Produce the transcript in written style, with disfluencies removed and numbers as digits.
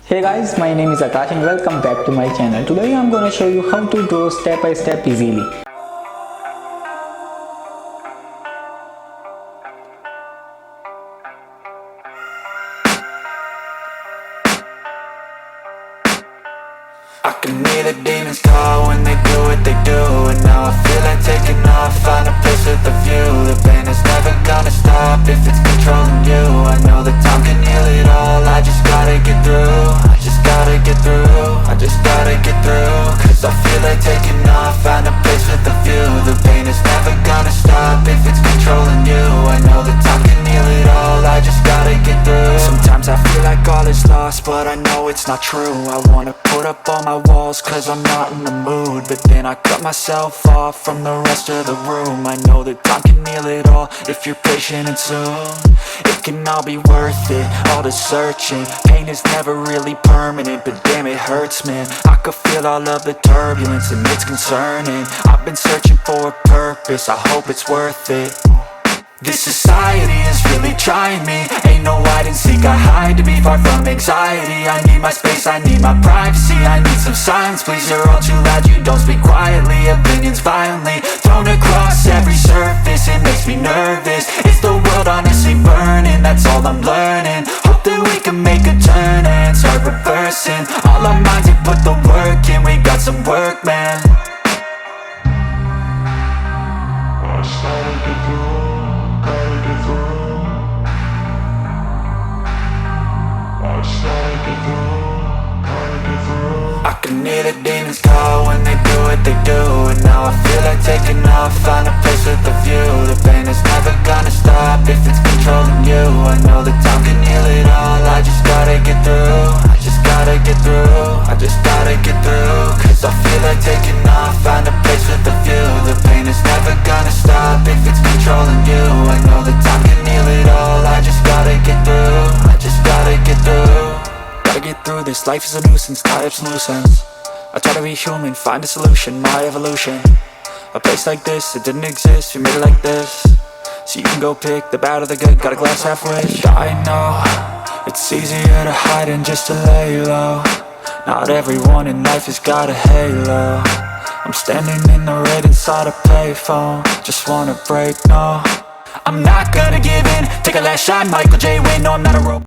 Hey guys, my name is Akash and welcome back to my channel. Today I'm gonna show you how to draw step by step easily. I can hear the demons call when they do what they do. And now I feel like taking off, find a place with a view. The pain is never gonna stop if it's controlling you. I know that time can heal it all, I just gotta get through. I just gotta get through, I just gotta get through. Cause I feel like taking off, find a place with a view. The pain is never gonna stop if it's controlling you. I know that time can heal it all, I just gotta get through. Sometimes I feel like all is lost, but I know it's not true. I wanna put up all my walls cause I'm not in the mood, but then I cut myself off from the rest of the room. I know that time can heal it all if you're patient and soon. It can all be worth it, all the searching. Pain is never really permanent, but damn it hurts, man. I could feel all of the turbulence and it's concerning. I've been searching for a purpose, I hope it's worth it. This society is really trying me. Ain't no hide and seek, I hide to be far from anxiety. I need my space, I need my privacy. I need some silence, please, you're all too loud. You don't speak quietly, opinions violently thrown across every surface. It makes me nervous, it's the world honestly burning. That's all I'm learning, hope that we can make a turn and start reversing. All our minds have put the work in, we got some work, man. I started to grow. I can hear the demons call when they do what they do. And now I feel like taking off, find a place with a view. The pain is never gonna stop if it's controlling you. I know that time can heal it all, I just gotta get through. I just gotta get through, I just gotta get through. Cause I feel like taking off, find a place with a view. The pain is never gonna stop if it's controlling you. I know that time can heal it all, I just gotta get through. I just gotta get through. Gotta get through this, life is a nuisance, tie up some loose ends. I try to be human, find a solution, my evolution. A place like this, it didn't exist, we made it like this. So you can go pick the bad or the good, got a glass halfway. I know, it's easier to hide than just to lay low. Not everyone in life has got a halo. I'm standing in the red inside a payphone, just wanna break, no. I'm not gonna give in, take a last shot, Michael J. Win, no I'm not a robot.